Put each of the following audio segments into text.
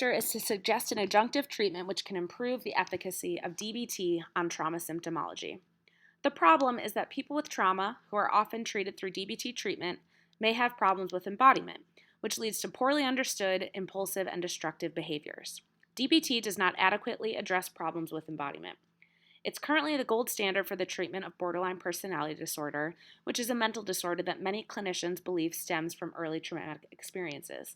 Is to suggest an adjunctive treatment which can improve the efficacy of DBT on trauma symptomology. The problem is that people with trauma, who are often treated through DBT treatment, may have problems with embodiment, which leads to poorly understood, impulsive, and destructive behaviors. DBT does not adequately address problems with embodiment. It's currently the gold standard for the treatment of borderline personality disorder, which is a mental disorder that many clinicians believe stems from early traumatic experiences.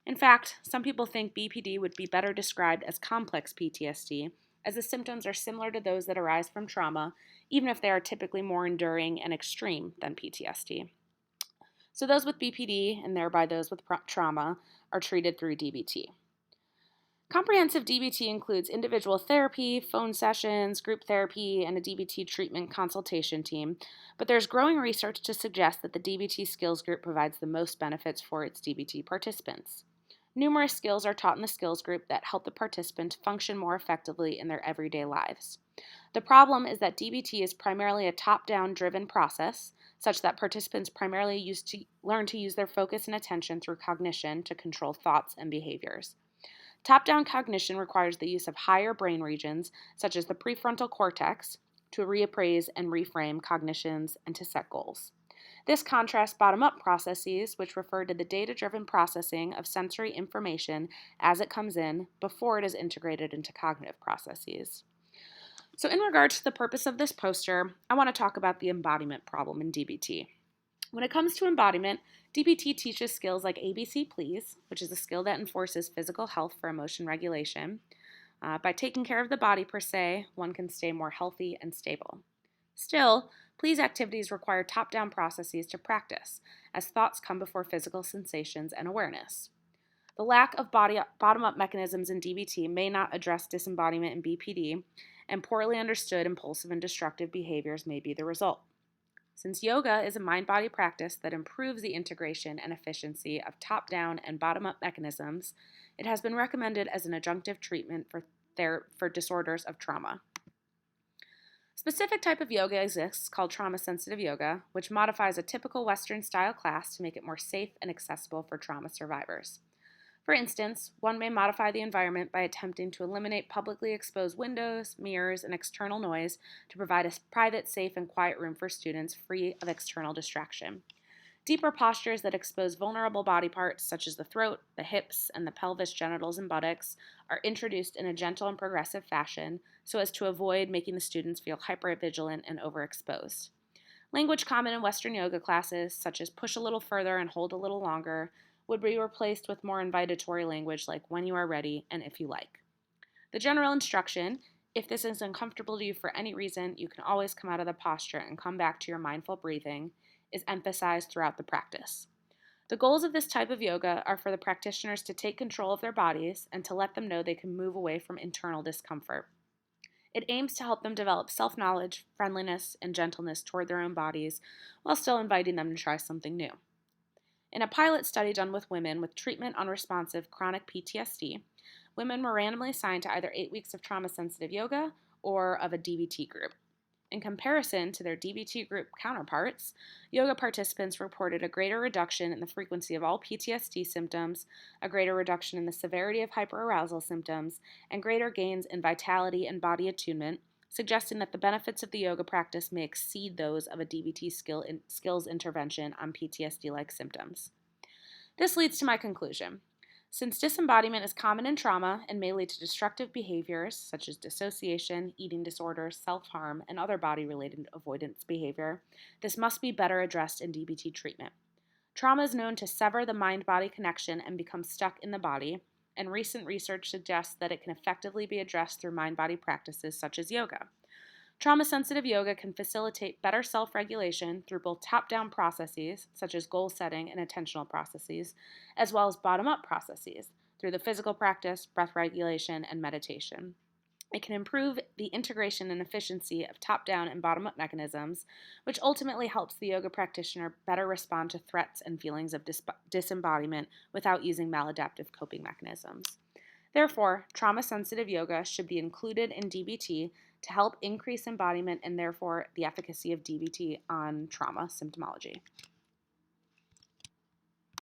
In fact, some people think BPD would be better described as complex PTSD, as the symptoms are similar to those that arise from trauma, even if they are typically more enduring and extreme than PTSD. So those with BPD, and thereby those with trauma, are treated through DBT. Comprehensive DBT includes individual therapy, phone sessions, group therapy, and a DBT treatment consultation team, but there's growing research to suggest that the DBT skills group provides the most benefits for its DBT participants. Numerous skills are taught in the skills group that help the participant function more effectively in their everyday lives. The problem is that DBT is primarily a top-down driven process, such that participants primarily learn to use their focus and attention through cognition to control thoughts and behaviors. Top-down cognition requires the use of higher brain regions, such as the prefrontal cortex, to reappraise and reframe cognitions and to set goals. This contrasts bottom-up processes, which refer to the data-driven processing of sensory information as it comes in before it is integrated into cognitive processes. So in regards to the purpose of this poster, I want to talk about the embodiment problem in DBT. When it comes to embodiment, DBT teaches skills like ABC Please, which is a skill that enforces physical health for emotion regulation. By taking care of the body per se, one can stay more healthy and stable. Still, please activities require top-down processes to practice, as thoughts come before physical sensations and awareness. The lack of bottom-up mechanisms in DBT may not address disembodiment in BPD, and poorly understood impulsive and destructive behaviors may be the result. Since yoga is a mind-body practice that improves the integration and efficiency of top-down and bottom-up mechanisms, it has been recommended as an adjunctive treatment for disorders of trauma. Specific type of yoga exists called trauma-sensitive yoga, which modifies a typical Western-style class to make it more safe and accessible for trauma survivors. For instance, one may modify the environment by attempting to eliminate publicly exposed windows, mirrors, and external noise to provide a private, safe, and quiet room for students free of external distraction. Deeper postures that expose vulnerable body parts, such as the throat, the hips, and the pelvis, genitals, and buttocks, are introduced in a gentle and progressive fashion so as to avoid making the students feel hypervigilant and overexposed. Language common in Western yoga classes, such as push a little further and hold a little longer, would be replaced with more invitatory language like when you are ready and if you like. The general instruction, if this is uncomfortable to you for any reason, you can always come out of the posture and come back to your mindful breathing, is emphasized throughout the practice. The goals of this type of yoga are for the practitioners to take control of their bodies and to let them know they can move away from internal discomfort. It aims to help them develop self-knowledge, friendliness, and gentleness toward their own bodies while still inviting them to try something new. In a pilot study done with women with treatment-unresponsive chronic PTSD, women were randomly assigned to either 8 weeks of trauma-sensitive yoga or of a DBT group. In comparison to their DBT group counterparts, yoga participants reported a greater reduction in the frequency of all PTSD symptoms, a greater reduction in the severity of hyperarousal symptoms, and greater gains in vitality and body attunement, suggesting that the benefits of the yoga practice may exceed those of a DBT skills intervention on PTSD-like symptoms. This leads to my conclusion. Since disembodiment is common in trauma and may lead to destructive behaviors such as dissociation, eating disorders, self-harm, and other body-related avoidance behavior, this must be better addressed in DBT treatment. Trauma is known to sever the mind-body connection and become stuck in the body, and recent research suggests that it can effectively be addressed through mind-body practices such as yoga. Trauma-sensitive yoga can facilitate better self-regulation through both top-down processes, such as goal setting and attentional processes, as well as bottom-up processes, through the physical practice, breath regulation, and meditation. It can improve the integration and efficiency of top-down and bottom-up mechanisms, which ultimately helps the yoga practitioner better respond to threats and feelings of disembodiment without using maladaptive coping mechanisms. Therefore, trauma-sensitive yoga should be included in DBT to help increase embodiment and therefore the efficacy of DBT on trauma symptomology.